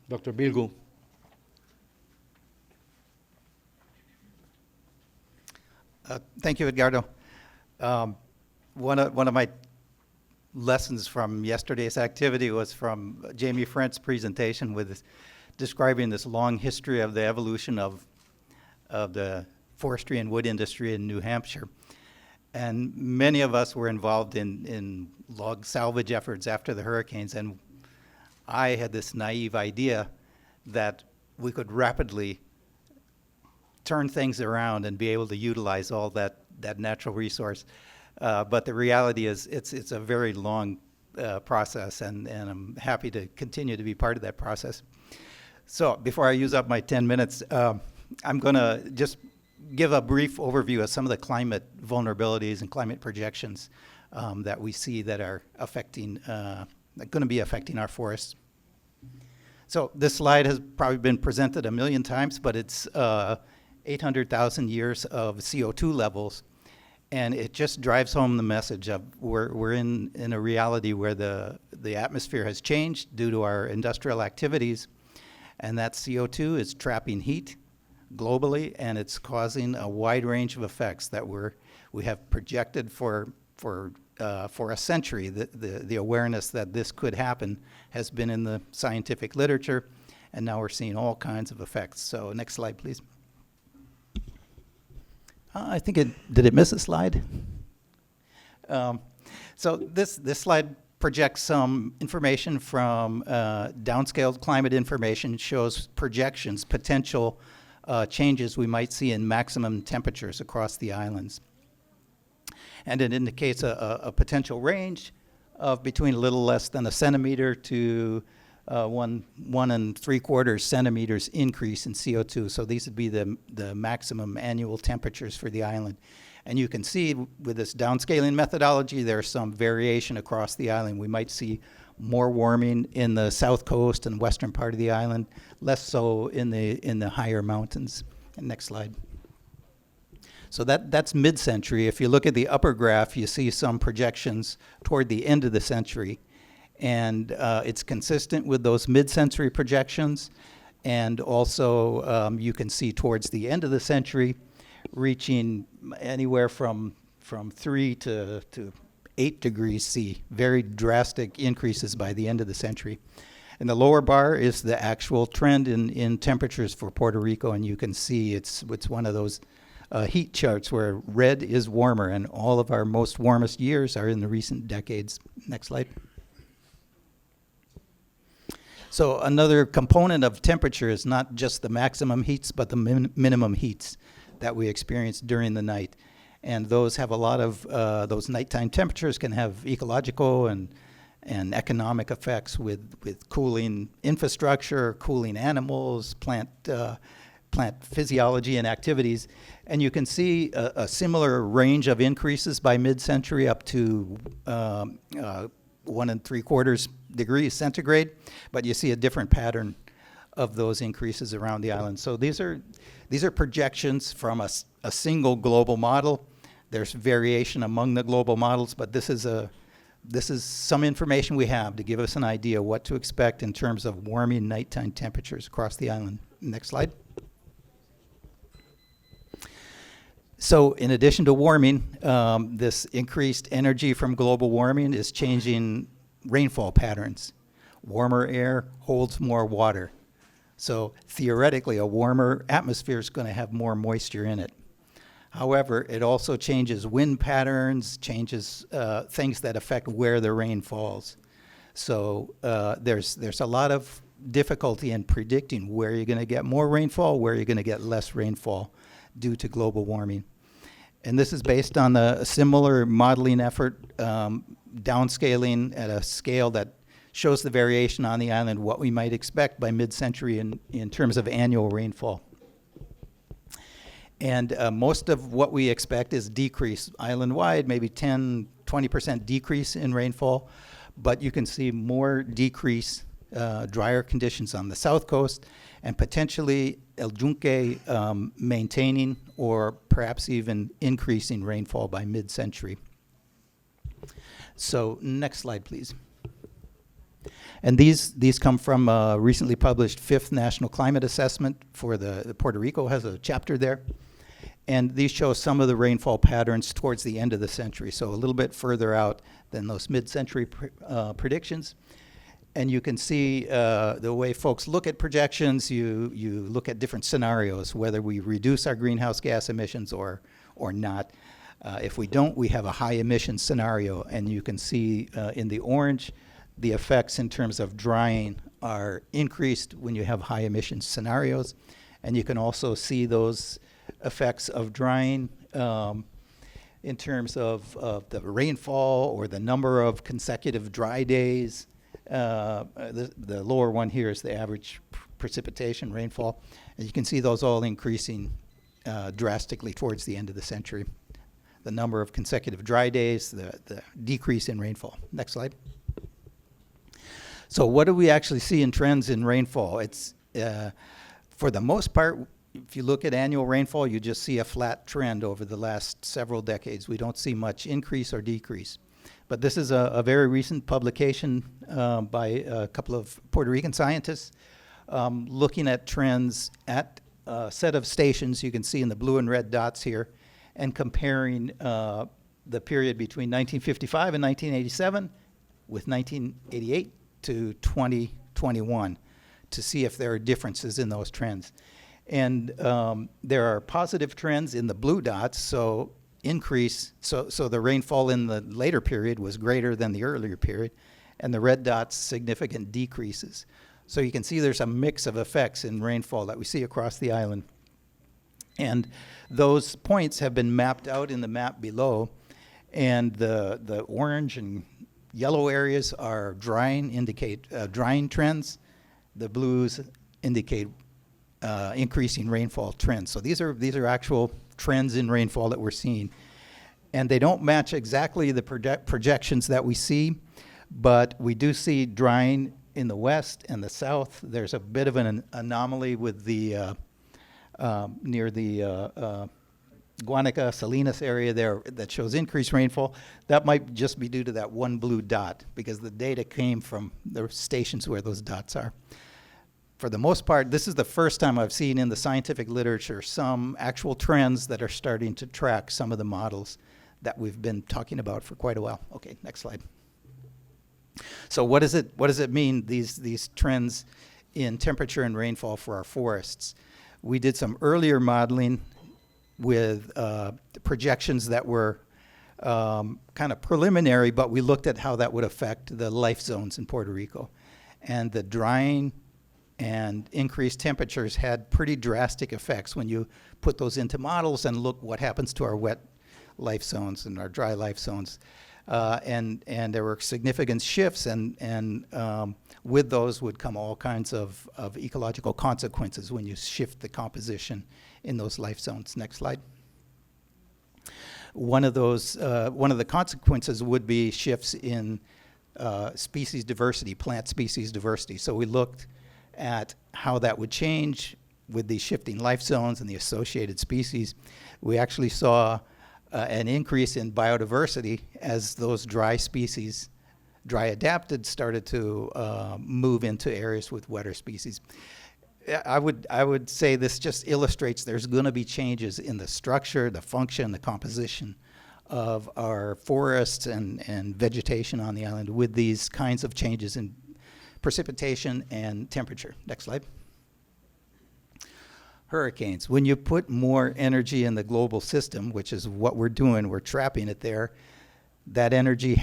Dr. Bilgu. Thank you, Edgardo. One of my lessons from yesterday's activity was from Jamie Frent's presentation with describing this long history of the evolution of the forestry and wood industry in New Hampshire. And many of us were involved in log salvage efforts after the hurricanes, and I had this naive idea that we could rapidly turn things around and be able to utilize all that natural resource. But the reality is it's a very long process, and I'm happy to continue to be part of that process. So before I use up my 10 minutes, I'm going to just give a brief overview of some of the climate vulnerabilities and climate projections that we see that are affecting, going to be affecting our forests. So this slide has probably been presented a million times, but it's 800,000 years of CO2 levels, and it just drives home the message of we're in a reality where the atmosphere has changed due to our industrial activities, and that CO2 is trapping heat globally, and it's causing a wide range of effects that we have projected for a century. The awareness that this could happen has been in the scientific literature, and now we're seeing all kinds of effects. So next slide, please. I think did it miss a slide? So this slide projects some information from downscaled climate information, shows projections, potential changes we might see in maximum temperatures across the islands. And it indicates a potential range of between a little less than a centimeter to 1.75 centimeters increase in CO2. So these would be the maximum annual temperatures for the island. And you can see with this downscaling methodology, there's some variation across the island. We might see more warming in the south coast and western part of the island, less so in the higher mountains. And next slide. So that's mid-century. If you look at the upper graph, you see some projections toward the end of the century. And it's consistent with those mid-century projections. And also you can see towards the end of the century, reaching anywhere from 3 to 8 degrees C, very drastic increases by the end of the century. And the lower bar is the actual trend in temperatures for Puerto Rico, and you can see it's one of those heat charts where red is warmer, and all of our most warmest years are in the recent decades. Next slide. So another component of temperature is not just the maximum heats, but the minimum heats that we experience during the night. And those have a lot of, those nighttime temperatures can have ecological and economic effects with cooling infrastructure, cooling animals, plant physiology and activities. And you can see a similar range of increases by mid-century up to 1.75 degrees centigrade, but you see a different pattern of those increases around the island. So these are projections from a single global model. There's variation among the global models, but this is some information we have to give us an idea what to expect in terms of warming nighttime temperatures across the island. Next slide. So in addition to warming, this increased energy from global warming is changing rainfall patterns. Warmer air holds more water. So theoretically, a warmer atmosphere is going to have more moisture in it. However, it also changes wind patterns, changes things that affect where the rain falls. So there's a lot of difficulty in predicting where you're going to get more rainfall, where you're going to get less rainfall due to global warming. And this is based on a similar modeling effort, downscaling at a scale that shows the variation on the island, what we might expect by mid-century in terms of annual rainfall. And most of what we expect is decrease island-wide, maybe 10, 20% decrease in rainfall. But you can see more decrease, drier conditions on the south coast, and potentially El Yunque maintaining or perhaps even increasing rainfall by mid-century. So next slide, please. And these come from a recently published 5th National Climate Assessment for the Puerto Rico has a chapter there. And these show some of the rainfall patterns towards the end of the century, so a little bit further out than those mid-century predictions. And you can see the way folks look at projections. You look at different scenarios, whether we reduce our greenhouse gas emissions or not. If we don't, we have a high emission scenario. And you can see in the orange, the effects in terms of drying are increased when you have high emission scenarios. And you can also see those effects of drying in terms of the rainfall or the number of consecutive dry days. The lower one here is the average precipitation rainfall. And you can see those all increasing drastically towards the end of the century. The number of consecutive dry days, the decrease in rainfall. Next slide. So what do we actually see in trends in rainfall? It's, for the most part, if you look at annual rainfall, you just see a flat trend over the last several decades. We don't see much increase or decrease. But this is a very recent publication by a couple of Puerto Rican scientists looking at trends at a set of stations you can see in the blue and red dots here, and comparing the period between 1955 and 1987 with 1988 to 2021 to see if there are differences in those trends. And there are positive trends in the blue dots, so increase, so the rainfall in the later period was greater than the earlier period, and the red dots, significant decreases. So you can see there's a mix of effects in rainfall that we see across the island. And those points have been mapped out in the map below, and the orange and yellow areas are drying, indicate drying trends. The blues indicate increasing rainfall trends. So these are actual trends in rainfall that we're seeing. And they don't match exactly the projections that we see, but we do see drying in the west and the south. There's a bit of an anomaly with the near the Guanica, Salinas area there that shows increased rainfall. That might just be due to that one blue dot because the data came from the stations where those dots are. For the most part, this is the first time I've seen in the scientific literature some actual trends that are starting to track some of the models that we've been talking about for quite a while. Okay, next slide. So what does it mean, these trends in temperature and rainfall for our forests? We did some earlier modeling with projections that were kind of preliminary, but we looked at how that would affect the life zones in Puerto Rico. And the drying and increased temperatures had pretty drastic effects when you put those into models and look what happens to our wet life zones and our dry life zones. And there were significant shifts, and with those would come all kinds of ecological consequences when you shift the composition in those life zones. Next slide. One of the consequences would be shifts in species diversity, plant species diversity. So we looked at how that would change with the shifting life zones and the associated species. We actually saw an increase in biodiversity as those dry species, dry adapted, started to move into areas with wetter species. I would say this just illustrates there's going to be changes in the structure, the function, the composition of our forests and vegetation on the island with these kinds of changes in precipitation and temperature. Next slide. Hurricanes. When you put more energy in the global system, which is what we're doing, we're trapping it there, that energy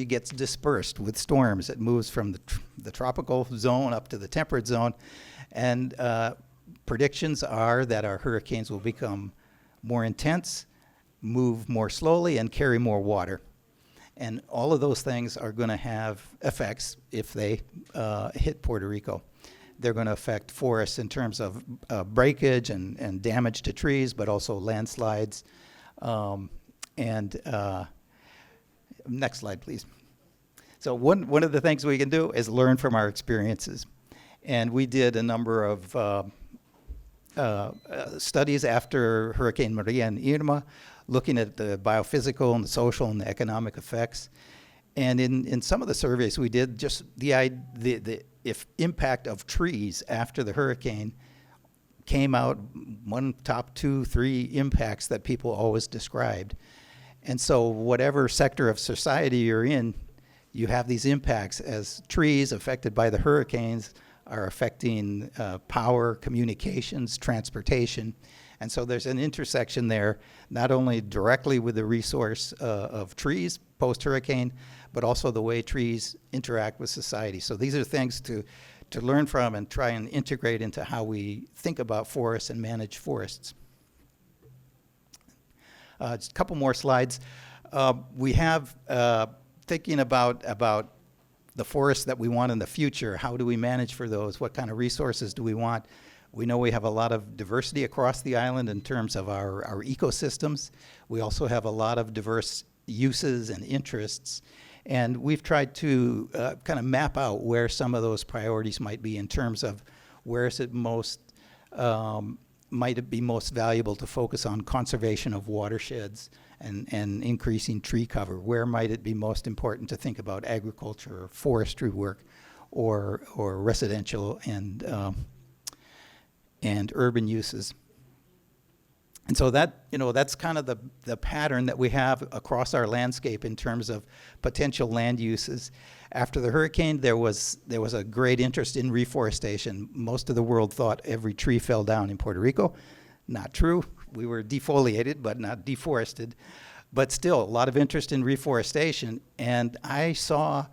gets dispersed with storms. It moves from the tropical zone up to the temperate zone. And predictions are that our hurricanes will become more intense, move more slowly, and carry more water. And all of those things are going to have effects if they hit Puerto Rico. They're going to affect forests in terms of breakage and damage to trees, but also landslides. Next slide, please. So one of the things we can do is learn from our experiences. And we did a number of studies after Hurricane Maria and Irma, looking at the biophysical and the social and the economic effects. And in some of the surveys we did, just the if impact of trees after the hurricane came out one top 2, 3 impacts that people always described. And so whatever sector of society you're in, you have these impacts as trees affected by the hurricanes are affecting power, communications, transportation. And so there's an intersection there, not only directly with the resource of trees post-hurricane, but also the way trees interact with society. So these are things to learn from and try and integrate into how we think about forests and manage forests. Just a couple more slides. We have thinking about the forests that we want in the future. How do we manage for those? What kind of resources do we want? We know we have a lot of diversity across the island in terms of our ecosystems. We also have a lot of diverse uses and interests. And we've tried to kind of map out where some of those priorities might be in terms of where is it most, might it be most valuable to focus on conservation of watersheds and increasing tree cover? Where might it be most important to think about agriculture or forestry work or residential and urban uses? And so that, that's kind of the pattern that we have across our landscape in terms of potential land uses. After the hurricane, there was a great interest in reforestation. Most of the world thought every tree fell down in Puerto Rico. Not true. We were defoliated, but not deforested. But still, a lot of interest in reforestation. And I saw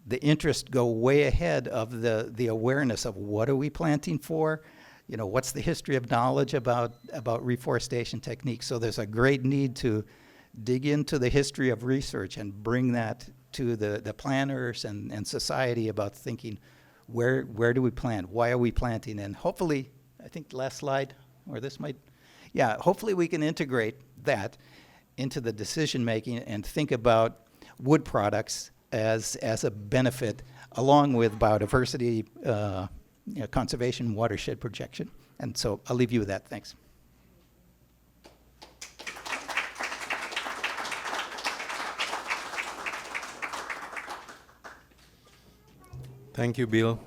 the interest go way ahead of the awareness of what are we planting for? What's the history of knowledge about reforestation techniques? So there's a great need to dig into the history of research and bring that to the planners and society about thinking, where do we plant? Why are we planting? And hopefully, I think last slide, or this might, yeah, hopefully we can integrate that into the decision making and think about wood products as a benefit along with biodiversity, conservation, watershed projection. And so I'll leave you with that. Thanks. Thank you, Bill.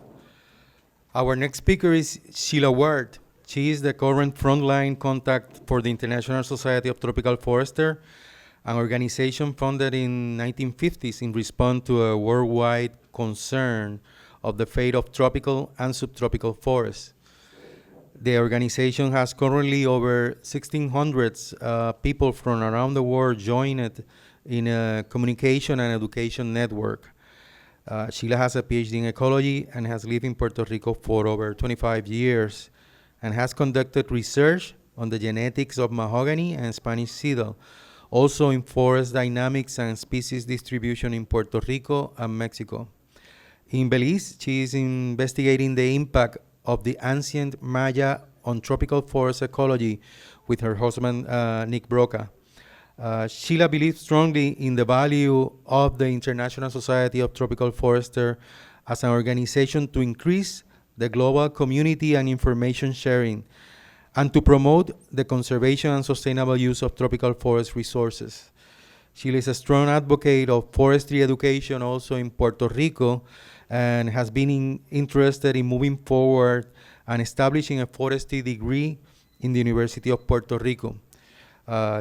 Our next speaker is Sheila Ward. She is the current frontline contact for the International Society of Tropical Foresters, an organization founded in 1950s in response to a worldwide concern of the fate of tropical and subtropical forests. The organization has currently over 1,600 people from around the world joined in a communication and education network. Sheila has a PhD in ecology and has lived in Puerto Rico for over 25 years and has conducted research on the genetics of mahogany and Spanish cedar, also in forest dynamics and species distribution in Puerto Rico and Mexico. In Belize, she is investigating the impact of the ancient Maya on tropical forest ecology with her husband, Nick Broca. Sheila believes strongly in the value of the International Society of Tropical Foresters as an organization to increase the global community and information sharing, and to promote the conservation and sustainable use of tropical forest resources. Sheila is a strong advocate of forestry education also in Puerto Rico and has been interested in moving forward and establishing a forestry degree in the University of Puerto So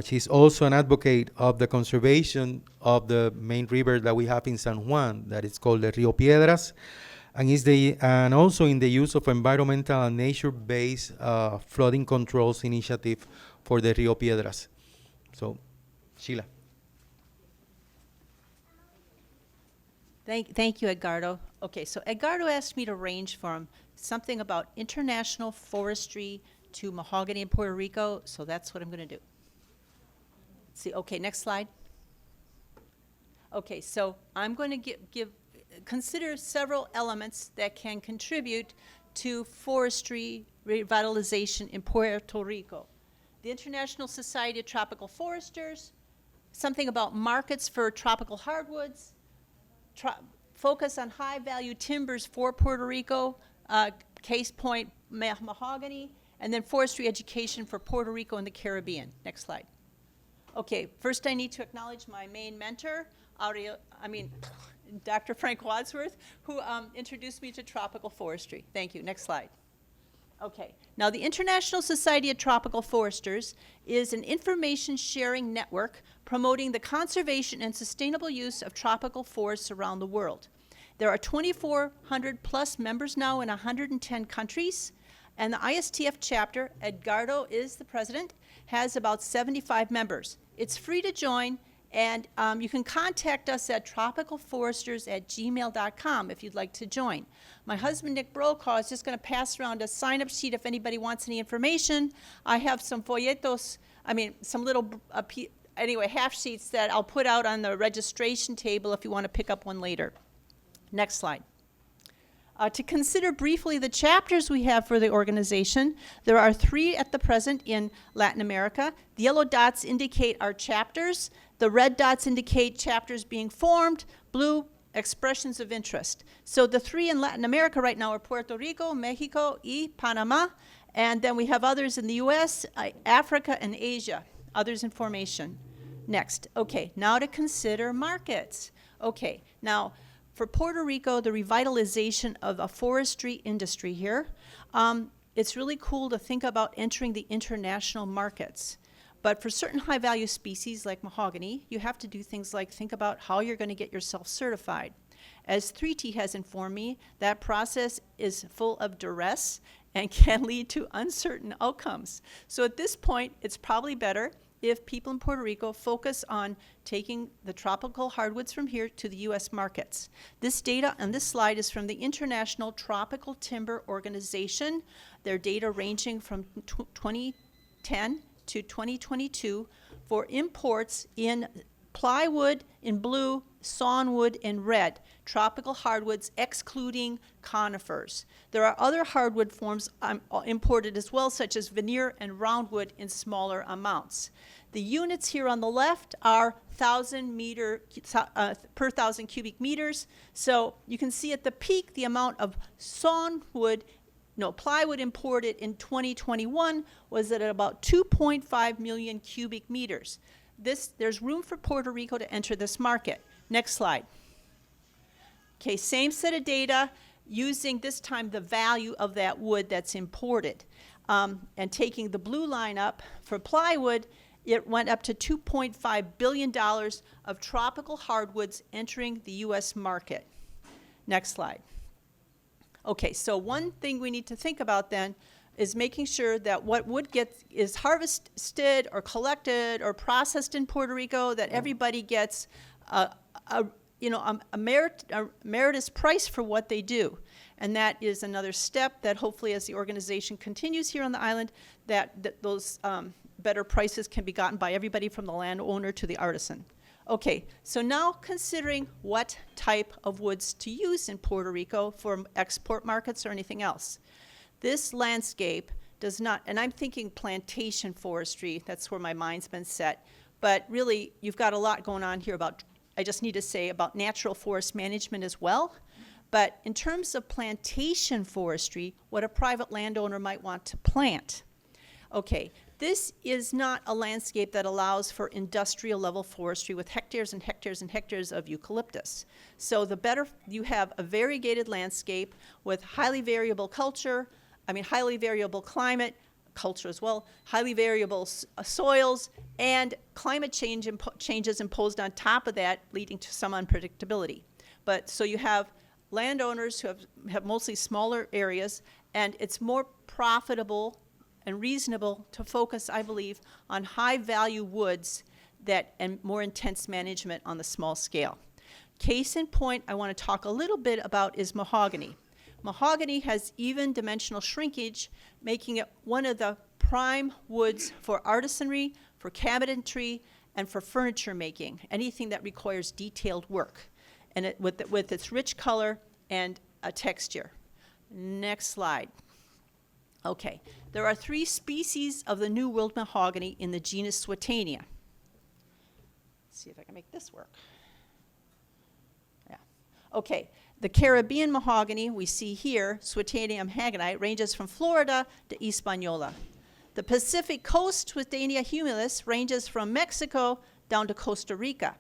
she's also an advocate of the conservation of the main river that we have in San Juan, that is called the Rio Piedras, and also in the use of environmental and nature-based flooding controls initiative for the Rio Piedras. So, Sheila. Thank you, Edgardo. Okay, so Edgardo asked me to range from something about international forestry to mahogany in Puerto Rico, so that's what I'm going to do. Let's see, okay, next slide. Okay, so I'm going to consider several elements that can contribute to forestry revitalization in Puerto Rico. The International Society of Tropical Foresters, something about markets for tropical hardwoods, focus on high-value timbers for Puerto Rico, case point mahogany, and then forestry education for Puerto Rico and the Caribbean. Next slide. Okay, first I need to acknowledge my main mentor, Dr. Frank Wadsworth, who introduced me to tropical forestry. Thank you. Next slide. Okay. Now, the International Society of Tropical Foresters is an information sharing network promoting the conservation and sustainable use of tropical forests around the world. There are 2,400 plus members now in 110 countries, and the ISTF chapter, Edgardo is the president, has about 75 members. It's free to join, and you can contact us at tropicalforesters@gmail.com if you'd like to join. My husband, Nick Brokaw, is just going to pass around a sign-up sheet if anybody wants any information. I have some folletos, some little, half sheets that I'll put out on the registration table if you want to pick up one later. Next slide. To consider briefly the chapters we have for the organization, there are 3 at the present in Latin America. The yellow dots indicate our chapters. The red dots indicate chapters being formed. Blue, expressions of interest. So the 3 in Latin America right now are Puerto Rico, Mexico, y Panama. And then we have others in the US, Africa, and Asia. Others in formation. Next. Okay, now to consider markets. Okay, now, for Puerto Rico, the revitalization of a forestry industry here, it's really cool to think about entering the international markets. But for certain high-value species like mahogany, you have to do things like think about how you're going to get yourself certified. As 3T has informed me, that process is full of duress and can lead to uncertain outcomes. So at this point, it's probably better if people in Puerto Rico focus on taking the tropical hardwoods from here to the U.S. markets. This data on this slide is from the International Tropical Timber Organization. Their data ranging from 2010 to 2022 for imports in plywood in blue, sawnwood in red, tropical hardwoods excluding conifers. There are other hardwood forms imported as well, such as veneer and roundwood in smaller amounts. The units here on the left are per 1,000 cubic meters. So you can see at the peak the amount of plywood imported in 2021 was at about 2.5 million cubic meters. There's room for Puerto Rico to enter this market. Next slide. Okay, same set of data using this time the value of that wood that's imported. And taking the blue line up for plywood, it went up to $2.5 billion of tropical hardwoods entering the U.S. market. Next slide. Okay, so one thing we need to think about then is making sure that what wood is harvested or collected or processed in Puerto Rico, that everybody gets a meritorious price for what they do. And that is another step that hopefully as the organization continues here on the island, that those better prices can be gotten by everybody from the landowner to the artisan. Okay, so now considering what type of woods to use in Puerto Rico for export markets or anything else. This landscape does not, and I'm thinking plantation forestry, that's where my mind's been set, but really you've got a lot going on here about, I just need to say about natural forest management as well. But in terms of plantation forestry, what a private landowner might want to plant. Okay, this is not a landscape that allows for industrial level forestry with hectares and hectares and hectares of eucalyptus. So the better you have a variegated landscape with highly variable highly variable climate, culture as well, highly variable soils, and climate changes imposed on top of that, leading to some unpredictability. But so you have landowners who have mostly smaller areas, and it's more profitable and reasonable to focus, I believe, on high-value woods and more intense management on the small scale. Case in point I want to talk a little bit about is mahogany. Mahogany has even dimensional shrinkage, making it one of the prime woods for artisanry, for cabinetry, and for furniture making, anything that requires detailed work, and with its rich color and a texture. Next slide. Okay, there are 3 species of the New World mahogany in the genus Swietenia. Let's see if I can make this work. Yeah. Okay, the Caribbean mahogany we see here, Swietenia haganite, ranges from Florida to Hispaniola. The Pacific coast Swietenia humilis ranges from Mexico down to Costa Rica.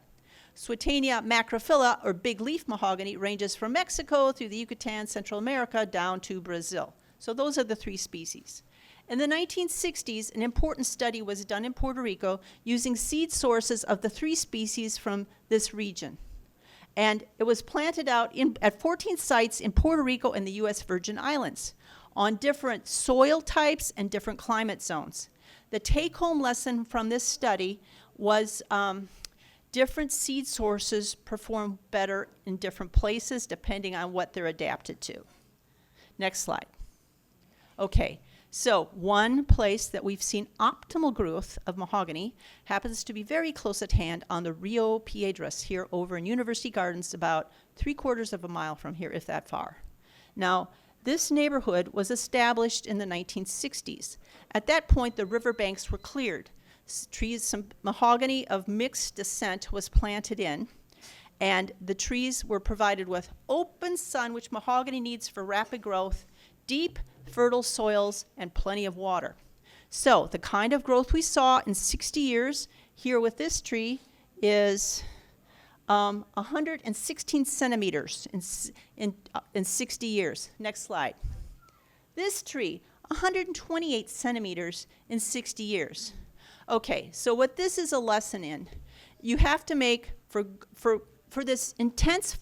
Swietenia macrophylla, or big leaf mahogany, ranges from Mexico through the Yucatan, Central America, down to Brazil. So those are the 3 species. In the 1960s, an important study was done in Puerto Rico using seed sources of the 3 species from this region. And it was planted out at 14 sites in Puerto Rico and the U.S. Virgin Islands on different soil types and different climate zones. The take-home lesson from this study was different seed sources perform better in different places depending on what they're adapted to. Next slide. Okay, so one place that we've seen optimal growth of mahogany happens to be very close at hand on the Rio Piedras here over in University Gardens, about 3/4 of a mile from here, if that far. Now, this neighborhood was established in the 1960s. At that point, the riverbanks were cleared. Trees, some mahogany of mixed descent was planted in, and the trees were provided with open sun, which mahogany needs for rapid growth, deep, fertile soils, and plenty of water. So the kind of growth we saw in 60 years here with this tree is 116 centimeters in 60 years. Next slide. This tree, 128 centimeters in 60 years. Okay, so what this is a lesson in, you have to make, for this intense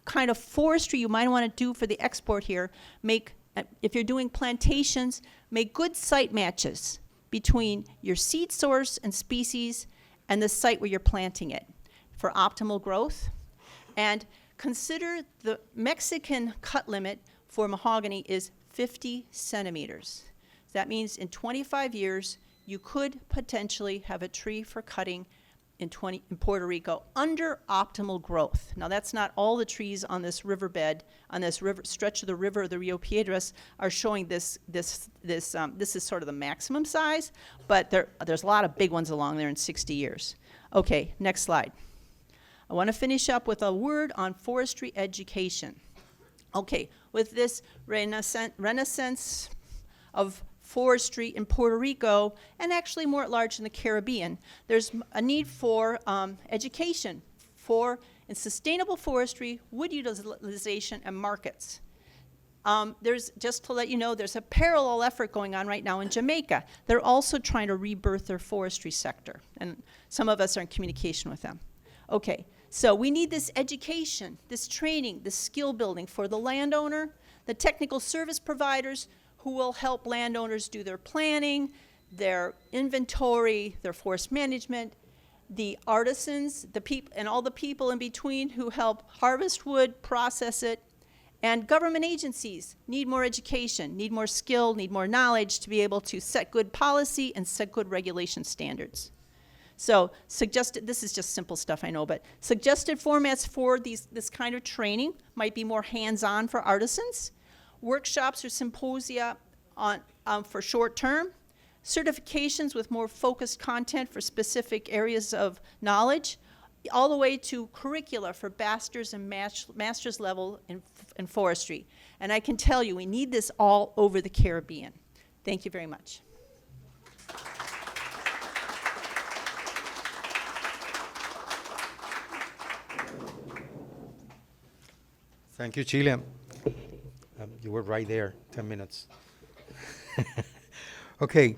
kind of forestry you might want to do for the export here, if you're doing plantations, make good site matches between your seed source and species and the site where you're planting it for optimal growth. And consider the Mexican cut limit for mahogany is 50 centimeters. That means in 25 years, you could potentially have a tree for cutting in Puerto Rico under optimal growth. Now that's not all the trees on this riverbed, on this stretch of the river, the Rio Piedras, are showing this is sort of the maximum size, but there's a lot of big ones along there in 60 years. Okay, next slide. I want to finish up with a word on forestry education. Okay, with this renaissance of forestry in Puerto Rico, and actually more at large in the Caribbean, there's a need for education in sustainable forestry, wood utilization, and markets. There's, just to let you know, there's a parallel effort going on right now in Jamaica. They're also trying to rebirth their forestry sector, and some of us are in communication with them. Okay, so we need this education, this training, this skill building for the landowner, the technical service providers, who will help landowners do their planning, their inventory, their forest management, the artisans, and all the people in between who help harvest wood, process it, and government agencies need more education, need more skill, need more knowledge to be able to set good policy and set good regulation standards. So this is just simple stuff, I know, but suggested formats for this kind of training might be more hands-on for artisans, workshops or symposia for short term, certifications with more focused content for specific areas of knowledge, all the way to curricula for bachelor's and master's level in forestry. And I can tell you, we need this all over the Caribbean. Thank you very much. Thank you, Chile. You were right there, 10 minutes. Okay,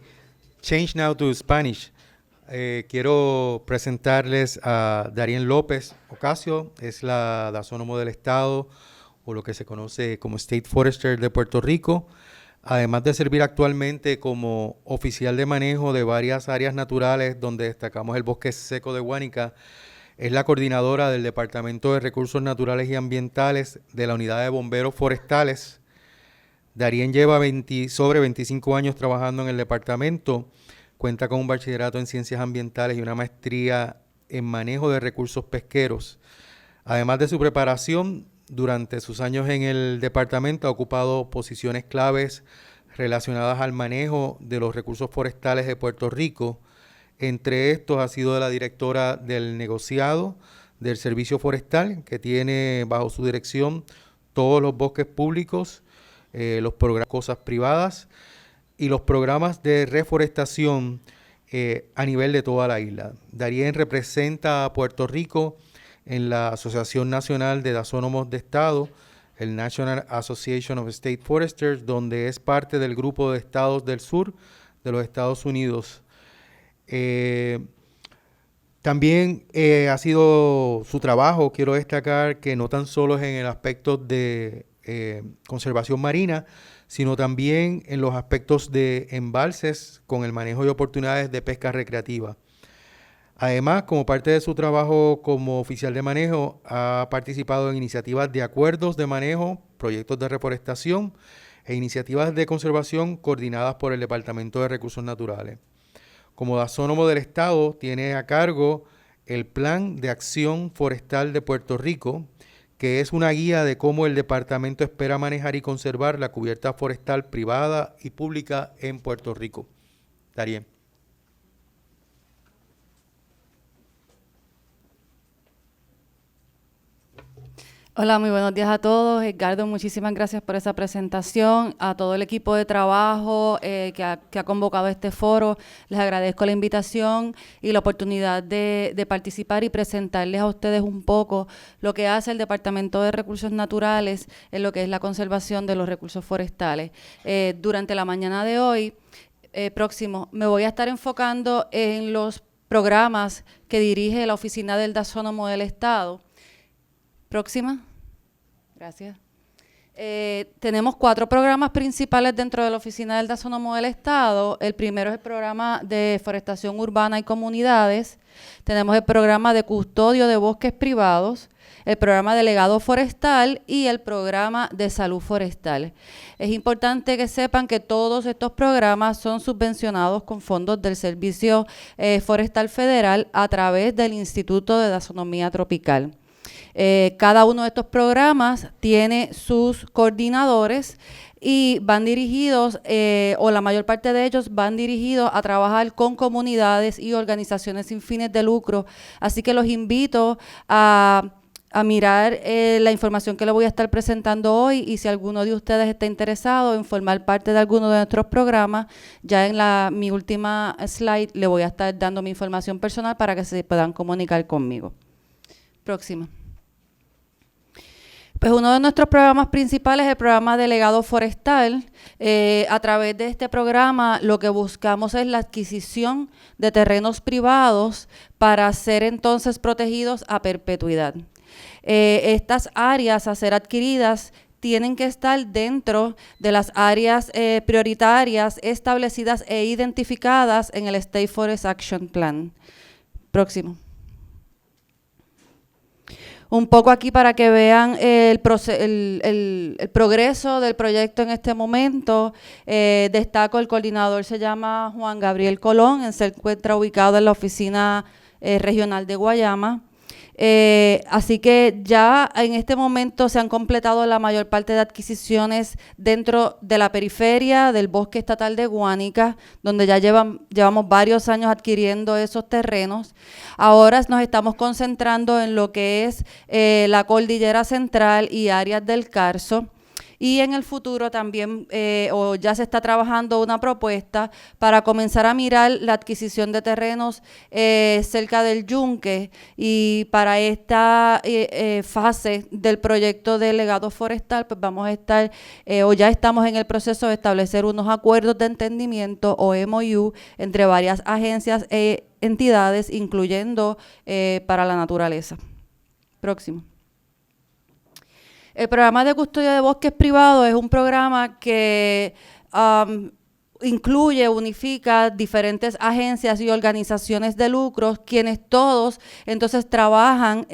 change now to Spanish. Quiero presentarles a Darien López Ocasio, es la dasónomo del Estado, o lo que se conoce como State Forester de Puerto Rico, además de servir actualmente como oficial de manejo de varias áreas naturales, donde destacamos el bosque seco de Guánica. Es la coordinadora del Departamento de Recursos Naturales y Ambientales de la Unidad de Bomberos Forestales. Darien lleva sobre 25 años trabajando en el departamento, cuenta con un bachillerato en Ciencias Ambientales y una maestría en Manejo de Recursos Pesqueros. Además de su preparación, durante sus años en el departamento ha ocupado posiciones claves relacionadas al manejo de los recursos forestales de Puerto Rico. Entre estos ha sido la directora del negociado del Servicio Forestal, que tiene bajo su dirección todos los bosques públicos, los programas de cosas privadas y los programas de reforestación a nivel de toda la isla. Darien representa a Puerto Rico en la Asociación Nacional de Dasónomos de Estado, el National Association of State Foresters, donde es parte del grupo de estados del sur de los Estados Unidos. También ha sido su trabajo, quiero destacar, que no tan solo es en el aspecto de conservación marina, sino también en los aspectos de embalses con el manejo de oportunidades de pesca recreativa. Además, como parte de su trabajo como oficial de manejo, ha participado en iniciativas de acuerdos de manejo, proyectos de reforestación e iniciativas de conservación coordinadas por el Departamento de Recursos Naturales. Como dasónomo del Estado, tiene a cargo el Plan de Acción Forestal de Puerto Rico, que es una guía de cómo el departamento espera manejar y conservar la cubierta forestal privada y pública en Puerto Rico. Darien. Hola, muy buenos días a todos. Edgardo, muchísimas gracias por esa presentación. A todo el equipo de trabajo que ha convocado este foro, les agradezco la invitación y la oportunidad de participar y presentarles a ustedes un poco lo que hace el Departamento de Recursos Naturales en lo que es la conservación de los recursos forestales. Durante la mañana de hoy, próximo, me voy a estar enfocando en los programas que dirige la Oficina del Dasónomo del Estado. Próxima. Gracias. Tenemos 4 programas principales dentro de la Oficina del Dasónomo del Estado. El primero es el programa de forestación urbana y comunidades. Tenemos el programa de custodio de bosques privados, el programa de legado forestal y el programa de salud forestal. Es importante que sepan que todos estos programas son subvencionados con fondos del Servicio Forestal Federal a través del Instituto de Dasonomía Tropical. Cada uno de estos programas tiene sus coordinadores y van dirigidos, o la mayor parte de ellos van dirigidos a trabajar con comunidades y organizaciones sin fines de lucro. Así que los invito a mirar la información que les voy a estar presentando hoy, y si alguno de ustedes está interesado en formar parte de alguno de nuestros programas, ya en mi última slide le voy a estar dando mi información personal para que se puedan comunicar conmigo. Próxima. Pues uno de nuestros programas principales es el programa de legado forestal. A través de este programa lo que buscamos es la adquisición de terrenos privados para ser entonces protegidos a perpetuidad. Estas áreas a ser adquiridas tienen que estar dentro de las áreas prioritarias establecidas e identificadas en el State Forest Action Plan. Próximo. Un poco aquí para que vean el progreso del proyecto en este momento. Destaco, el coordinador se llama Juan Gabriel Colón, él se encuentra ubicado en la oficina regional de Guayama. Así que ya en este momento se han completado la mayor parte de adquisiciones dentro de la periferia del bosque estatal de Guánica, donde ya llevamos varios años adquiriendo esos terrenos. Ahora nos estamos concentrando en lo que es la cordillera central y áreas del Carso. Y en el futuro también, o ya se está trabajando una propuesta para comenzar a mirar la adquisición de terrenos cerca del Yunque, y para esta fase del proyecto de legado forestal, pues vamos a estar, o ya estamos en el proceso de establecer unos acuerdos de entendimiento o MOU entre varias agencias e entidades, incluyendo para la naturaleza. Próximo. El programa de custodia de bosques privados es un programa que incluye, unifica diferentes agencias y organizaciones de lucros, quienes todos entonces trabajan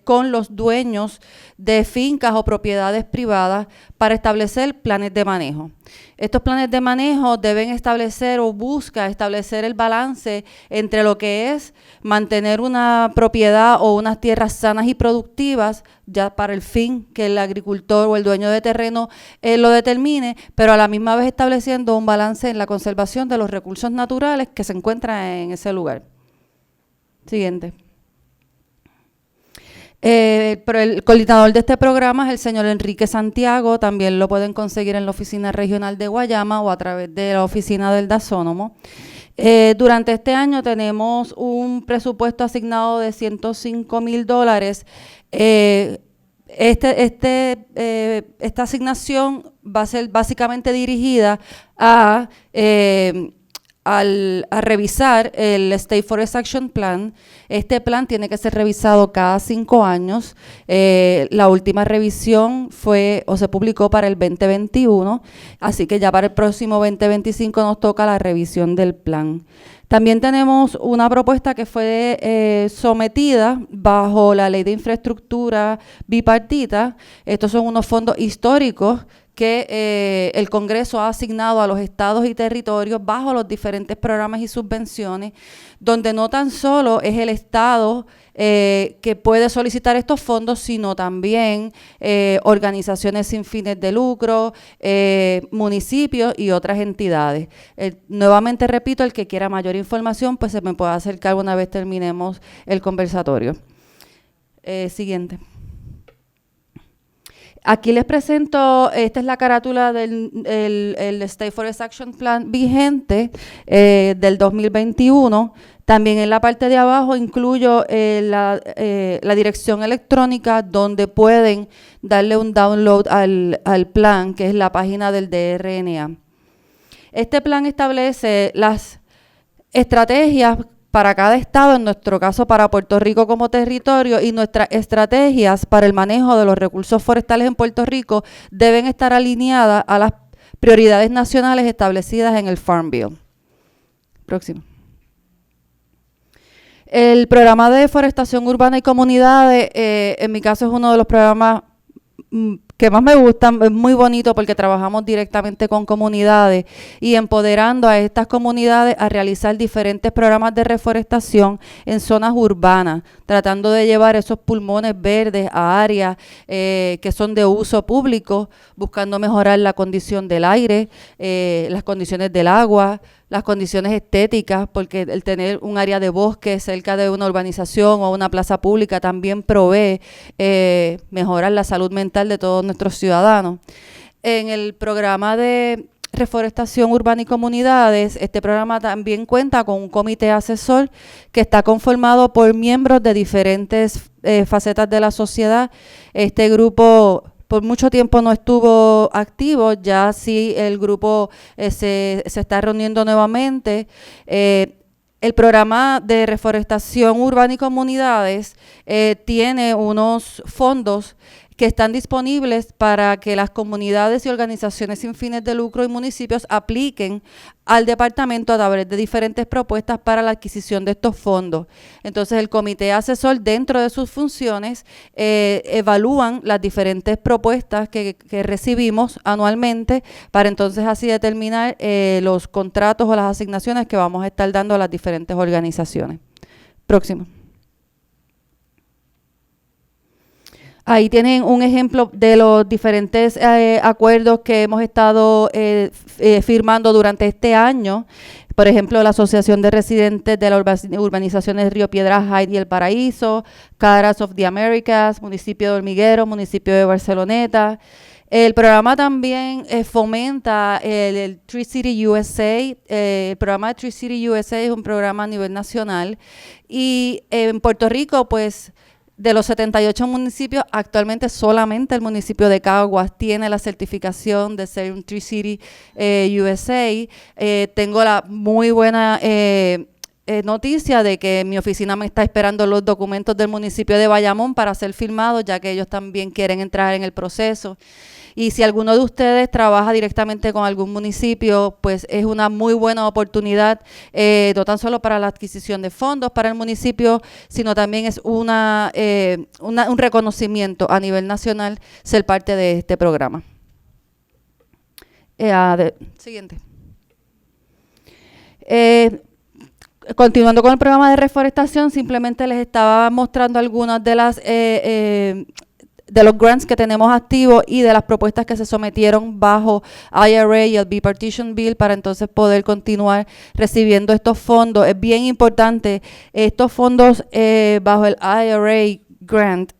con los dueños de fincas o propiedades privadas para establecer planes de manejo. Estos planes de manejo deben establecer o busca establecer el balance entre lo que es mantener una propiedad o unas tierras sanas y productivas, ya para el fin que el agricultor o el dueño de terreno lo determine, pero a la misma vez estableciendo un balance en la conservación de los recursos naturales que se encuentran en ese lugar. Siguiente. Pero el coordinador de este programa es el señor Enrique Santiago. También lo pueden conseguir en la oficina regional de Guayama o a través de la oficina del Dasónomo. Durante este año tenemos un presupuesto asignado de $105,000. Esta asignación va a ser básicamente dirigida a revisar el State Forest Action Plan. Este plan tiene que ser revisado cada 5 años. La última revisión se publicó para el 2021, así que ya para el próximo 2025 nos toca la revisión del plan. También tenemos una propuesta que fue sometida bajo la Ley de Infraestructura Bipartita. Estos son unos fondos históricos que el Congreso ha asignado a los estados y territorios bajo los diferentes programas y subvenciones, donde no tan solo es el estado que puede solicitar estos fondos, sino también organizaciones sin fines de lucro, municipios y otras entidades. Nuevamente repito, el que quiera mayor información, pues se me puede acercar una vez terminemos el conversatorio. Siguiente. Aquí les presento, esta es la carátula del el State Forest Action Plan vigente del 2021. También en la parte de abajo incluyo la dirección electrónica donde pueden darle un download al plan, que es la página del DRNA. Este plan establece las estrategias para cada estado, en nuestro caso para Puerto Rico como territorio, y nuestras estrategias para el manejo de los recursos forestales en Puerto Rico deben estar alineadas a las prioridades nacionales establecidas en el Farm Bill. Próximo. El programa de deforestación urbana y comunidades, en mi caso es uno de los programas que más me gustan, es muy bonito porque trabajamos directamente con comunidades y empoderando a estas comunidades a realizar diferentes programas de reforestación en zonas urbanas, tratando de llevar esos pulmones verdes a áreas que son de uso público, buscando mejorar la condición del aire, las condiciones del agua, las condiciones estéticas, porque el tener un área de bosque cerca de una urbanización o una plaza pública también provee mejorar la salud mental de todos nuestros ciudadanos. En el programa de reforestación urbana y comunidades, este programa también cuenta con un comité asesor que está conformado por miembros de diferentes facetas de la sociedad. Este grupo por mucho tiempo no estuvo activo, ya sí el grupo se está reuniendo nuevamente. El programa de reforestación urbana y comunidades tiene unos fondos que están disponibles para que las comunidades y organizaciones sin fines de lucro y municipios apliquen al departamento a través de diferentes propuestas para la adquisición de estos fondos. Entonces, el comité asesor, dentro de sus funciones, evalúan las diferentes propuestas que recibimos anualmente para entonces así determinar los contratos o las asignaciones que vamos a estar dando a las diferentes organizaciones. Próximo. Ahí tienen un ejemplo de los diferentes acuerdos que hemos estado firmando durante este año. Por ejemplo, la Asociación de Residentes de las Urbanizaciones Río Piedras, Hyde y El Paraíso, Caras of the Americas, Municipio de Hormiguero, Municipio de Barceloneta. El programa también fomenta el Tree City USA. El programa de Tree City USA es un programa a nivel nacional. Y en Puerto Rico, pues, de los 78 municipios, actualmente solamente el municipio de Caguas tiene la certificación de ser un Tree City USA. Tengo la muy buena noticia de que mi oficina me está esperando los documentos del municipio de Bayamón para ser firmados, ya que ellos también quieren entrar en el proceso. Y si alguno de ustedes trabaja directamente con algún municipio, pues es una muy buena oportunidad, no tan solo para la adquisición de fondos para el municipio, sino también es un reconocimiento a nivel nacional ser parte de este programa. Siguiente. Continuando con el programa de reforestación, simplemente les estaba mostrando algunas de las de los grants que tenemos activos y de las propuestas que se sometieron bajo IRA y el Bipartition Bill para entonces poder continuar recibiendo estos fondos. Es bien importante, estos fondos bajo el IRA grant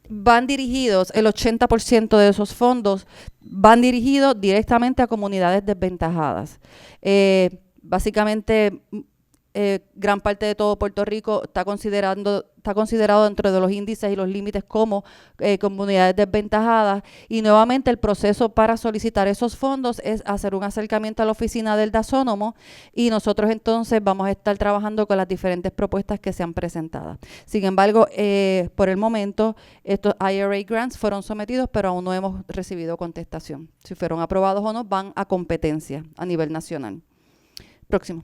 van dirigidos, el 80% de esos fondos van dirigidos directamente a comunidades desventajadas. Básicamente, gran parte de todo Puerto Rico está considerado dentro de los índices y los límites como comunidades desventajadas, y nuevamente el proceso para solicitar esos fondos es hacer un acercamiento a la oficina del DASONOMO, y nosotros entonces vamos a estar trabajando con las diferentes propuestas que sean presentadas. Sin embargo, por el momento estos IRA grants fueron sometidos, pero aún no hemos recibido contestación. Si fueron aprobados o no, van a competencia a nivel nacional. Próximo.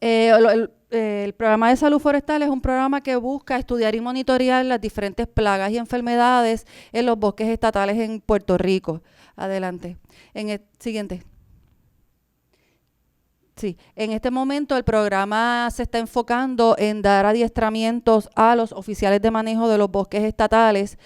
El programa de salud forestal es un programa que busca estudiar y monitorear las diferentes plagas y enfermedades en los bosques estatales en Puerto Rico. Adelante. En el siguiente. Sí, en este momento el programa se está enfocando en dar adiestramientos a los oficiales de manejo de los bosques estatales.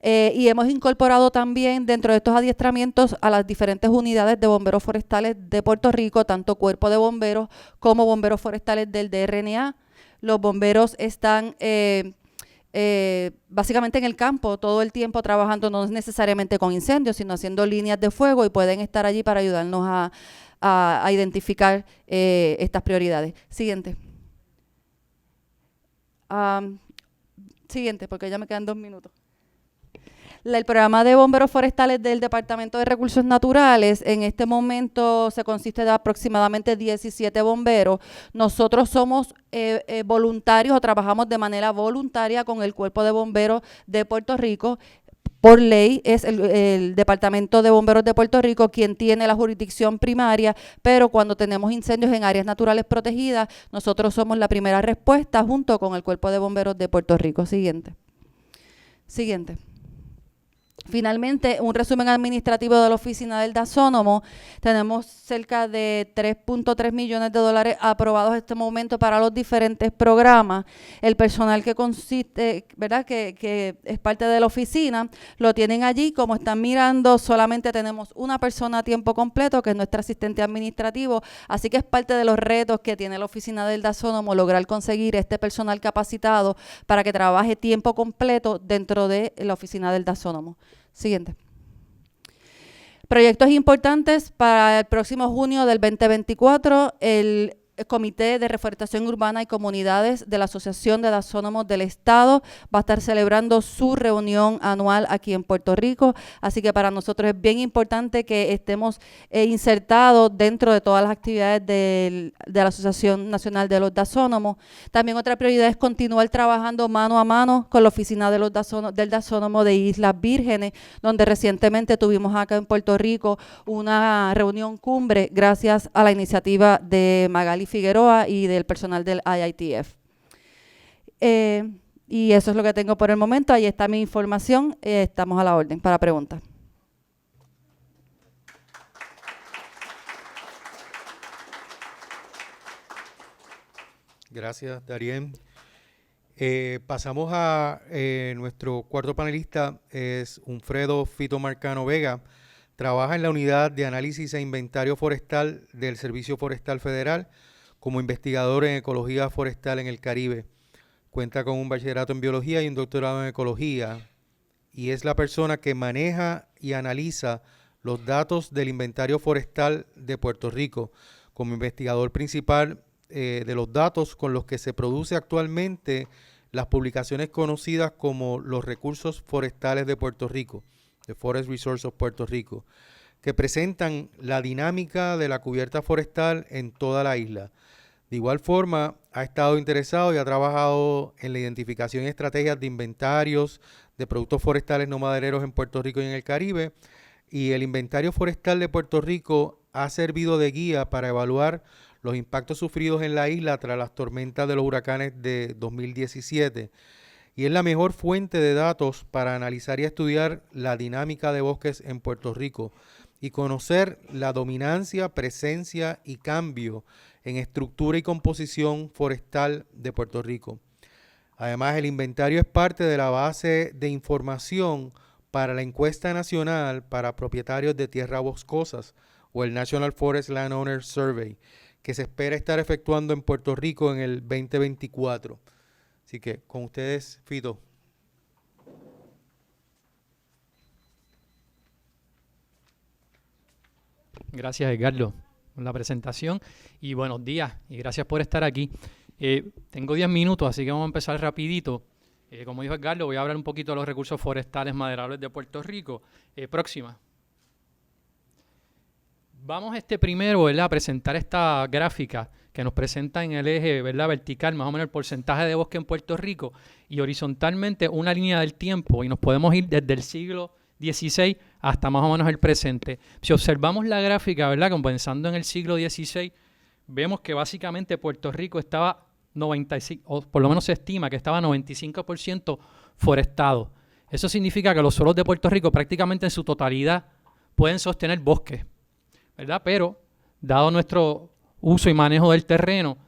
Y hemos incorporado también dentro de estos adiestramientos a las diferentes unidades de bomberos forestales de Puerto Rico, tanto cuerpo de bomberos como bomberos forestales del DRNA. Los bomberos están básicamente en el campo todo el tiempo trabajando, no necesariamente con incendios, sino haciendo líneas de fuego, y pueden estar allí para ayudarnos a identificar estas prioridades. Siguiente. Siguiente, porque ya me quedan 2 minutos. El programa de bomberos forestales del Departamento de Recursos Naturales en este momento se consiste de aproximadamente 17 bomberos. Nosotros somos voluntarios o trabajamos de manera voluntaria con el Cuerpo de Bomberos de Puerto Rico. Por ley es el Departamento de Bomberos de Puerto Rico quien tiene la jurisdicción primaria, pero cuando tenemos incendios en áreas naturales protegidas, nosotros somos la primera respuesta junto con el Cuerpo de Bomberos de Puerto Rico. Siguiente. Finalmente, un resumen administrativo de la oficina del DASONOMO. Tenemos cerca de $3.3 millones aprobados en este momento para los diferentes programas. El personal que consiste, ¿verdad?, que es parte de la oficina, lo tienen allí. Como están mirando, solamente tenemos una persona a tiempo completo, que es nuestro asistente administrativo. Así que es parte de los retos que tiene la oficina del DASONOMO, lograr conseguir este personal capacitado para que trabaje tiempo completo dentro de la oficina del DASONOMO. Siguiente. Proyectos importantes para el próximo junio del 2024. El Comité de Reforestación Urbana y Comunidades de la Asociación de Dasónomos del Estado va a estar celebrando su reunión anual aquí en Puerto Rico, así que para nosotros es bien importante que estemos insertados dentro de todas las actividades de la Asociación Nacional de los Dasónomos. También otra prioridad es continuar trabajando mano a mano con la oficina de del Dasónomo de Islas Vírgenes, donde recientemente tuvimos acá en Puerto Rico una reunión cumbre gracias a la iniciativa de Magali Figueroa y del personal del IITF. Y eso es lo que tengo por el momento. Ahí está mi información. Estamos a la orden para preguntas. Gracias, Darien. Pasamos a nuestro cuarto panelista, es Unfredo Fito Marcano Vega. Trabaja en la Unidad de Análisis e Inventario Forestal del Servicio Forestal Federal como investigador en Ecología Forestal en el Caribe. Cuenta con un bachillerato en Biología y un doctorado en Ecología, y es la persona que maneja y analiza los datos del inventario forestal de Puerto Rico como investigador principal de los datos con los que se produce actualmente las publicaciones conocidas como los recursos forestales de Puerto Rico, The Forest Resource of Puerto Rico, que presentan la dinámica de la cubierta forestal en toda la isla. De igual forma, ha estado interesado y ha trabajado en la identificación y estrategias de inventarios de productos forestales no madereros en Puerto Rico y en el Caribe, y el inventario forestal de Puerto Rico ha servido de guía para evaluar los impactos sufridos en la isla tras las tormentas de los huracanes de 2017, y es la mejor fuente de datos para analizar y estudiar la dinámica de bosques en Puerto Rico y conocer la dominancia, presencia y cambio en estructura y composición forestal de Puerto Rico. Además, el inventario es parte de la base de información para la encuesta nacional para propietarios de tierras boscosas, o el National Forest Landowner Survey, que se espera estar efectuando en Puerto Rico en el 2024. Así que con ustedes, Fito. Gracias, Edgardo, por la presentación y buenos días y gracias por estar aquí. Tengo 10 minutos, así que vamos a empezar rapidito. Como dijo Edgardo, voy a hablar un poquito de los recursos forestales maderables de Puerto Rico. Próxima. Vamos primero, ¿verdad?, a presentar esta gráfica que nos presenta en el eje, ¿verdad?, vertical, más o menos el porcentaje de bosque en Puerto Rico, y horizontalmente una línea del tiempo, y nos podemos ir desde el siglo XVI hasta más o menos el presente. Si observamos la gráfica, ¿verdad?, comenzando en el siglo XVI, vemos que básicamente Puerto Rico estaba 95, o por lo menos se estima que estaba 95% forestado. Eso significa que los suelos de Puerto Rico prácticamente en su totalidad pueden sostener bosques, ¿verdad? Pero, dado nuestro uso y manejo del terreno,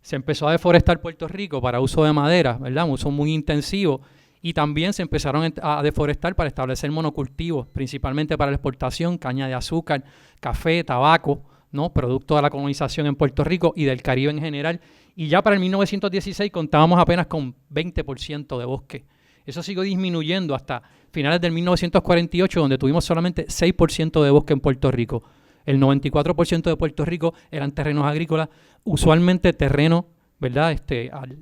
se empezó a deforestar Puerto Rico para uso de madera, ¿verdad? Un uso muy intensivo. Y también se empezaron a deforestar para establecer monocultivos, principalmente para la exportación, caña de azúcar, café, tabaco, ¿no?, producto de la colonización en Puerto Rico y del Caribe en general. Y ya para el 1916 contábamos apenas con 20% de bosque. Eso siguió disminuyendo hasta finales del 1948, donde tuvimos solamente 6% de bosque en Puerto Rico. El 94% de Puerto Rico eran terrenos agrícolas, usualmente terrenos, ¿verdad?,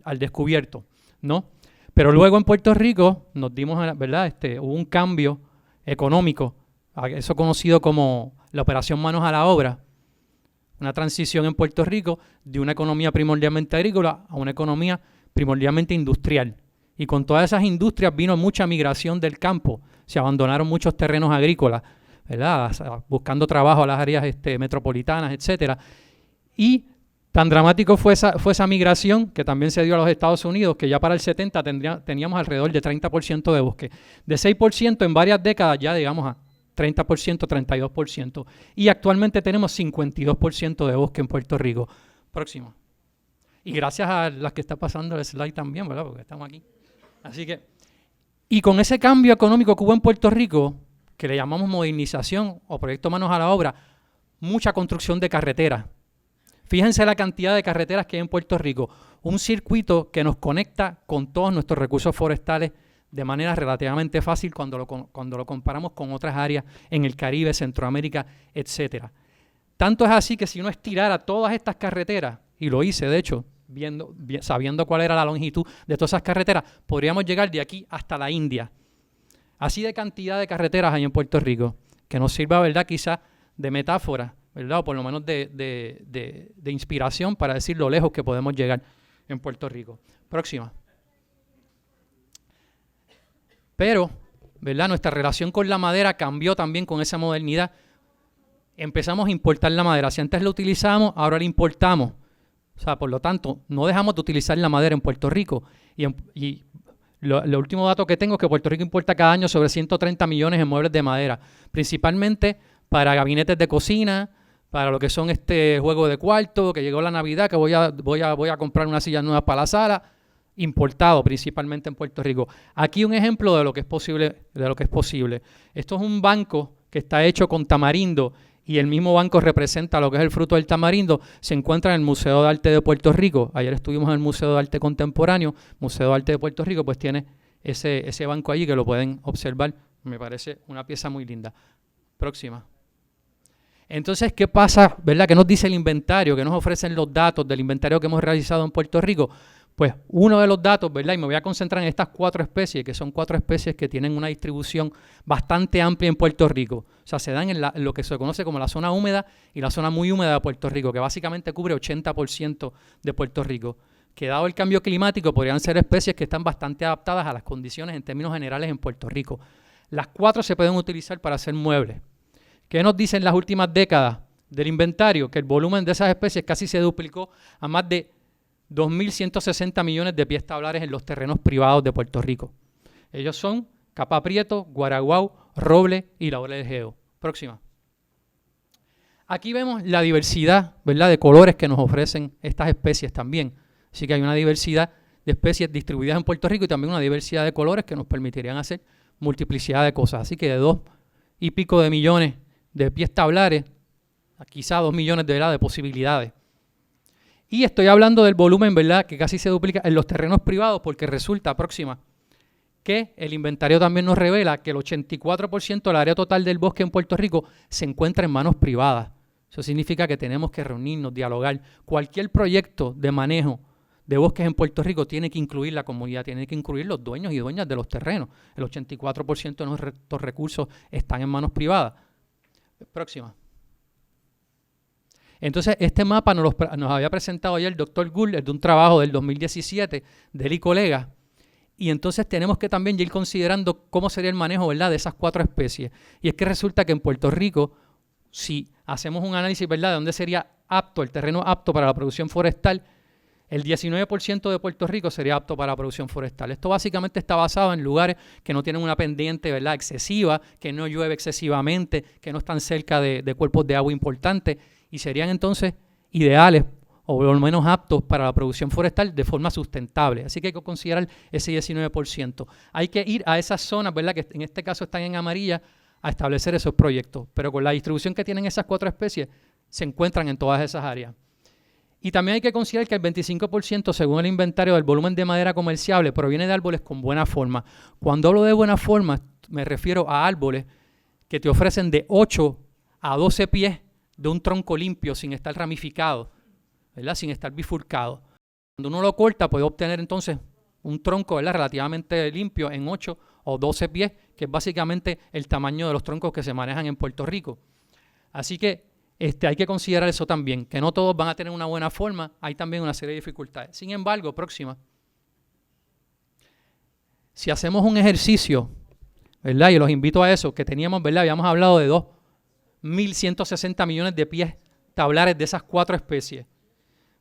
al descubierto, ¿no? Pero luego en Puerto Rico nos dimos, ¿verdad?, hubo un cambio económico, eso conocido como la operación Manos a la Obra, una transición en Puerto Rico de una economía primordialmente agrícola a una economía primordialmente industrial. Y con todas esas industrias vino mucha migración del campo, se abandonaron muchos terrenos agrícolas, ¿verdad?, buscando trabajo a las áreas metropolitanas, etcétera. Y tan dramático fue esa migración, que también se dio a los Estados Unidos, que ya para el 70 teníamos alrededor de 30% de bosque. De 6% en varias décadas ya llegamos a 30%, 32%. Y actualmente tenemos 52% de bosque en Puerto Rico. Próximo. Y gracias a las que está pasando el slide también, ¿verdad?, porque estamos aquí. Así que, y con ese cambio económico que hubo en Puerto Rico, que le llamamos modernización o proyecto Manos a la Obra, mucha construcción de carreteras. Fíjense la cantidad de carreteras que hay en Puerto Rico. Un circuito que nos conecta con todos nuestros recursos forestales de manera relativamente fácil cuando lo comparamos con otras áreas en el Caribe, Centroamérica, etcétera. Tanto es así que si uno estirara todas estas carreteras, y lo hice de hecho, sabiendo cuál era la longitud de todas esas carreteras, podríamos llegar de aquí hasta la India. Así de cantidad de carreteras hay en Puerto Rico, que nos sirva, ¿verdad?, quizás de metáfora, ¿verdad?, o por lo menos de inspiración para decir lo lejos que podemos llegar en Puerto Rico. Próxima. Pero, ¿verdad?, nuestra relación con la madera cambió también con esa modernidad. Empezamos a importar la madera. Si antes la utilizábamos, ahora la importamos. O sea, por lo tanto, no dejamos de utilizar la madera en Puerto Rico. Y lo último dato que tengo es que Puerto Rico importa cada año sobre 130 millones de muebles de madera, principalmente para gabinetes de cocina, para lo que son juegos de cuarto, que llegó la Navidad, que voy a comprar una silla nueva para la sala, importado principalmente en Puerto Rico. Aquí un ejemplo de lo que es posible, Esto es un banco que está hecho con tamarindo y el mismo banco representa lo que es el fruto del tamarindo. Se encuentra en el Museo de Arte de Puerto Rico. Ayer estuvimos en el Museo de Arte Contemporáneo. Museo de Arte de Puerto Rico pues tiene ese banco allí que lo pueden observar. Me parece una pieza muy linda. Próxima. Entonces, ¿qué pasa, verdad? ¿Qué nos dice el inventario? ¿Qué nos ofrecen los datos del inventario que hemos realizado en Puerto Rico? Pues uno de los datos, ¿verdad? Y me voy a concentrar en estas 4 especies, que son 4 especies que tienen una distribución bastante amplia en Puerto Rico. O sea, se dan en lo que se conoce como la zona húmeda y la zona muy húmeda de Puerto Rico, que básicamente cubre 80% de Puerto Rico. Que dado el cambio climático, podrían ser especies que están bastante adaptadas a las condiciones en términos generales en Puerto Rico. Las 4 se pueden utilizar para hacer muebles. ¿Qué nos dicen las últimas décadas del inventario? Que el volumen de esas especies casi se duplicó a más de 2.160 millones de pies tablares en los terrenos privados de Puerto Rico. Ellos son capa prieto, guaraguao, roble y laurel geo. Próxima. Aquí vemos la diversidad, ¿verdad?, de colores que nos ofrecen estas especies también. Así que hay una diversidad de especies distribuidas en Puerto Rico y también una diversidad de colores que nos permitirían hacer multiplicidad de cosas. Así que de 2 y pico de millones de pies tablares, a quizá 2 millones de posibilidades. Y estoy hablando del volumen, ¿verdad?, que casi se duplica en los terrenos privados, porque resulta, próxima, que el inventario también nos revela que el 84% del área total del bosque en Puerto Rico se encuentra en manos privadas. Eso significa que tenemos que reunirnos, dialogar. Cualquier proyecto de manejo de bosques en Puerto Rico tiene que incluir la comunidad, tiene que incluir los dueños y dueñas de los terrenos. El 84% de nuestros recursos están en manos privadas. Próxima. Entonces, este mapa nos había presentado ayer el doctor Gould, es de un trabajo del 2017, de él y colegas. Y entonces tenemos que también ir considerando cómo sería el manejo, ¿verdad?, de esas 4 especies. Y es que resulta que en Puerto Rico, si hacemos un análisis, ¿verdad?, de dónde sería apto, el terreno apto para la producción forestal, el 19% de Puerto Rico sería apto para la producción forestal. Esto básicamente está basado en lugares que no tienen una pendiente, ¿verdad?, excesiva, que no llueve excesivamente, que no están cerca de cuerpos de agua importantes y serían entonces ideales o por lo menos aptos para la producción forestal de forma sustentable. Así que hay que considerar ese 19%. Hay que ir a esas zonas, ¿verdad?, que en este caso están en amarilla, a establecer esos proyectos. Pero con la distribución que tienen esas 4 especies, se encuentran en todas esas áreas. Y también hay que considerar que el 25%, según el inventario del volumen de madera comerciable, proviene de árboles con buena forma. Cuando hablo de buena forma, me refiero a árboles que te ofrecen de 8 a 12 pies de un tronco limpio, sin estar ramificado, ¿verdad?, sin estar bifurcado. Cuando uno lo corta, puede obtener entonces un tronco, ¿verdad?, relativamente limpio en 8 o 12 pies, que es básicamente el tamaño de los troncos que se manejan en Puerto Rico. Así que hay que considerar eso también, que no todos van a tener una buena forma, hay también una serie de dificultades. Sin embargo, próxima. Si hacemos un ejercicio, ¿verdad?, y los invito a eso, que teníamos, ¿verdad?, habíamos hablado de 2.160 millones de pies tablares de esas 4 especies.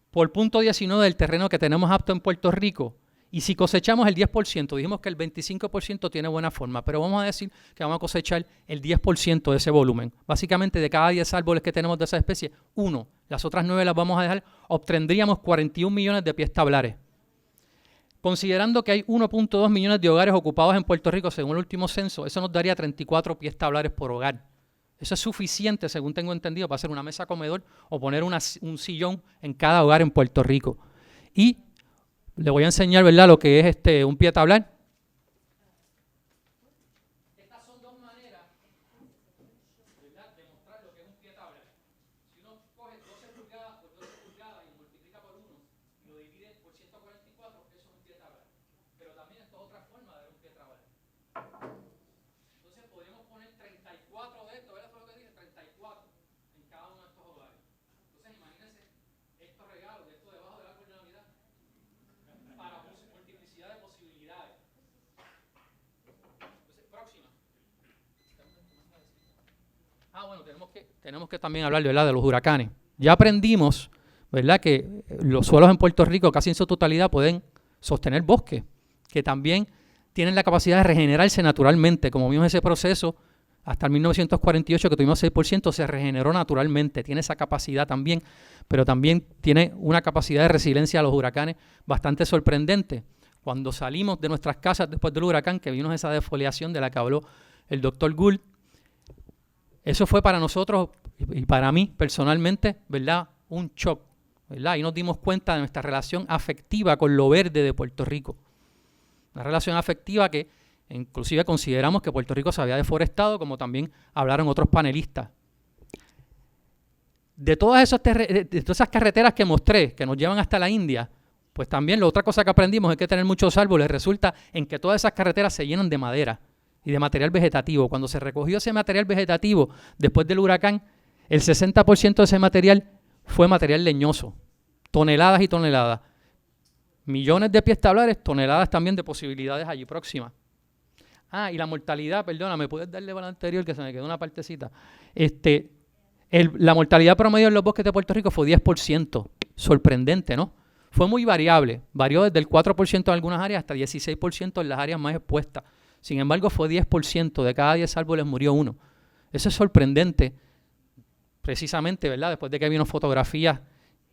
Por punto 19 del terreno que tenemos apto en Puerto Rico, y si cosechamos el 10%, dijimos que el 25% tiene buena forma, pero vamos a decir que vamos a cosechar el 10% de ese volumen. Básicamente, de cada 10 árboles que tenemos de esa especie, 1. Las otras 9 las vamos a dejar, obtendríamos 41 millones de pies tablares. Considerando que hay 1.2 millones de hogares ocupados en Puerto Rico, según el último censo, eso nos daría 34 pies tablares por hogar. Eso es suficiente, según tengo entendido, para hacer una mesa comedor o poner un sillón en cada hogar en Puerto Rico. Y le voy a enseñar, ¿verdad?, lo que es un pie tablar. Estas son 2 maneras, ¿verdad?, de mostrar lo que es un pie tablar. Si uno coge 12 pulgadas por 12 pulgadas y multiplica por 1 y lo divide por 144, eso es un pie tablar. Pero también esto es otra forma de ver un pie tablar. Entonces podríamos poner 34 de estos, ¿verdad? Fue lo que dije, 34 en cada uno de estos hogares. Entonces imagínense estos regalos, esto debajo del árbol de Navidad, para multiplicidad de posibilidades. Entonces, próxima. Bueno, tenemos que también hablar, ¿verdad?, de los huracanes. Ya aprendimos, ¿verdad?, que los suelos en Puerto Rico casi en su totalidad pueden sostener bosques, que también tienen la capacidad de regenerarse naturalmente. Como vimos ese proceso, hasta el 1948 que tuvimos 6%, se regeneró naturalmente, tiene esa capacidad también, pero también tiene una capacidad de resiliencia a los huracanes bastante sorprendente. Cuando salimos de nuestras casas después del huracán, que vimos esa defoliación de la que habló el doctor Gould, eso fue para nosotros y para mí personalmente, ¿verdad?, un shock, ¿verdad? Y nos dimos cuenta de nuestra relación afectiva con lo verde de Puerto Rico. Una relación afectiva que inclusive consideramos que Puerto Rico se había deforestado, como también hablaron otros panelistas. De todas esas carreteras que mostré, que nos llevan hasta la India, pues también la otra cosa que aprendimos es que tener muchos árboles resulta en que todas esas carreteras se llenan de madera y de material vegetativo. Cuando se recogió ese material vegetativo después del huracán, el 60% de ese material fue material leñoso, toneladas y toneladas. Millones de pies tablares, toneladas también de posibilidades allí próximas. Y la mortalidad, perdona, ¿me puedes darle para la anterior que se me quedó una partecita? La mortalidad promedio en los bosques de Puerto Rico fue 10%. Sorprendente, ¿no? Fue muy variable. Varió desde el 4% en algunas áreas hasta 16% en las áreas más expuestas. Sin embargo, fue 10%. De cada 10 árboles murió 1. Eso es sorprendente, precisamente, ¿verdad?, después de que vino fotografías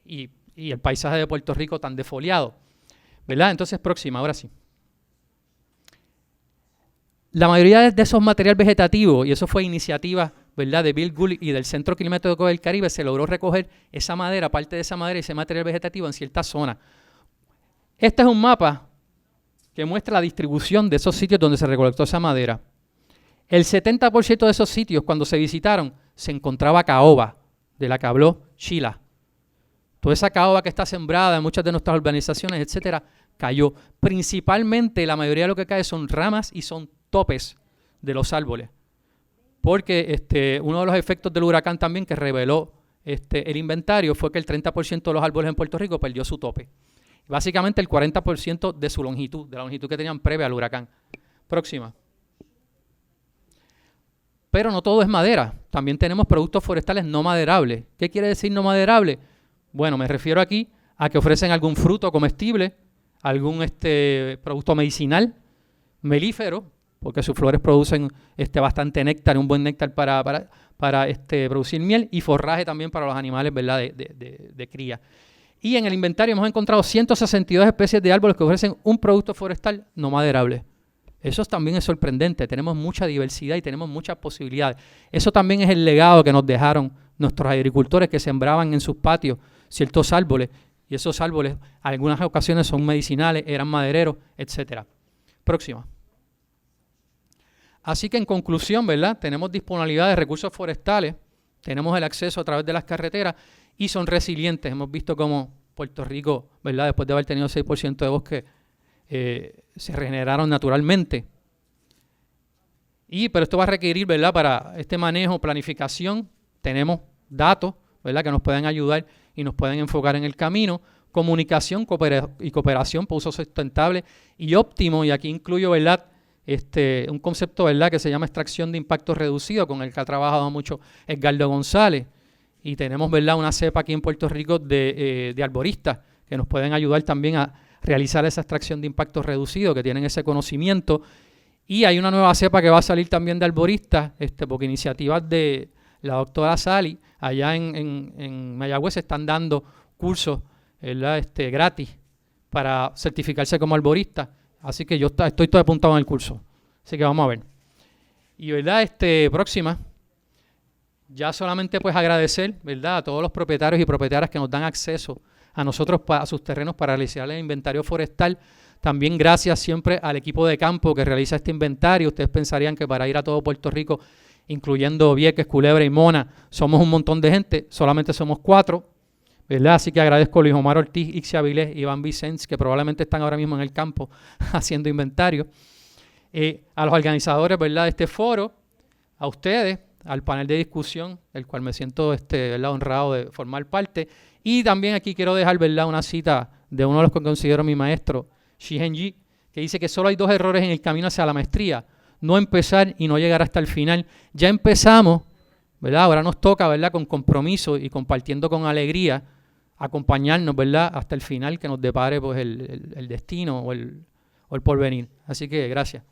y el paisaje de Puerto Rico tan defoliado, ¿verdad? Entonces, próxima, ahora sí. La mayoría de esos material vegetativo, y eso fue iniciativa, ¿verdad?, de Bill Gould y del Centro Climático del Caribe, se logró recoger esa madera, parte de esa madera y ese material vegetativo en ciertas zonas. Este es un mapa que muestra la distribución de esos sitios donde se recolectó esa madera. El 70% de esos sitios, cuando se visitaron, se encontraba caoba, no era bosque. Era bosque, pero no era caoba. Era bosque. Entonces podríamos poner 34 de esto, ¿verdad? Fue lo que dije, 34 en cada uno de estos hogares. Entonces imagínense estos regalos, de estos debajo del árbol de Navidad, para multiplicidad de posibilidades. de la que habló Sheila. Toda esa caoba que está sembrada en muchas de nuestras urbanizaciones, etcétera, cayó. Principalmente la mayoría de lo que cae son ramas y son topes de los árboles. Porque uno de los efectos del huracán también que reveló el inventario fue que el 30% de los árboles en Puerto Rico perdió su tope. Básicamente el 40% de su longitud, de la longitud que tenían previa al huracán. Próxima. Pero no todo es madera. También tenemos productos forestales no maderables. ¿Qué quiere decir no maderable? Bueno, me refiero aquí a que ofrecen algún fruto comestible, algún producto medicinal, melífero, porque sus flores producen bastante néctar, un buen néctar para producir miel, y forraje también para los animales, ¿verdad?, de cría. Y en el inventario hemos encontrado 162 especies de árboles que ofrecen un producto forestal no maderable. Eso también es sorprendente. Tenemos mucha diversidad y tenemos muchas posibilidades. Eso también es el legado que nos dejaron nuestros agricultores que sembraban en sus patios ciertos árboles, y esos árboles en algunas ocasiones son medicinales, eran madereros, etcétera. Próxima. Así que en conclusión, ¿verdad?, tenemos disponibilidad de recursos forestales, tenemos el acceso a través de las carreteras y son resilientes. Hemos visto cómo Puerto Rico, ¿verdad?, después de haber tenido 6% de bosque, se regeneraron naturalmente. Pero esto va a requerir, ¿verdad?, para este manejo, planificación, tenemos datos, ¿verdad?, que nos pueden ayudar y nos pueden enfocar en el camino, comunicación y cooperación para uso sustentable y óptimo, y aquí incluyo, ¿verdad?, un concepto, ¿verdad?, que se llama extracción de impacto reducido, con el que ha trabajado mucho Edgardo González, y tenemos, ¿verdad?, una cepa aquí en Puerto Rico de arboristas que nos pueden ayudar también a realizar esa extracción de impacto reducido, que tienen ese conocimiento, y hay una nueva cepa que va a salir también de arboristas, porque iniciativas de la doctora Sally, allá en Mayagüez se están dando cursos, ¿verdad?, gratis para certificarse como arborista. Así que yo estoy todo apuntado en el curso. Así que vamos a ver. Y, ¿verdad?, próxima. Ya solamente pues agradecer, ¿verdad?, a todos los propietarios y propietarias que nos dan acceso a nosotros, a sus terrenos, para realizar el inventario forestal. También gracias siempre al equipo de campo que realiza este inventario. Ustedes pensarían que para ir a todo Puerto Rico, incluyendo Vieques, Culebra y Mona, somos un montón de gente. Solamente somos 4, ¿verdad? Así que agradezco a Luis Omar Ortiz, Ixia Vilés y Iván Vicens, que probablemente están ahora mismo en el campo haciendo inventario. A los organizadores, ¿verdad?, de este foro, a ustedes, al panel de discusión, el cual me siento ¿verdad?, honrado de formar parte. Y también aquí quiero dejar, ¿verdad?, una cita de uno de los que considero mi maestro, Shi Henji, que dice que solo hay 2 errores en el camino hacia la maestría: no empezar y no llegar hasta el final. Ya empezamos, ¿verdad? Ahora nos toca, ¿verdad?, con compromiso y compartiendo con alegría, acompañarnos, ¿verdad?, hasta el final que nos depare pues el destino o el porvenir. Así que gracias.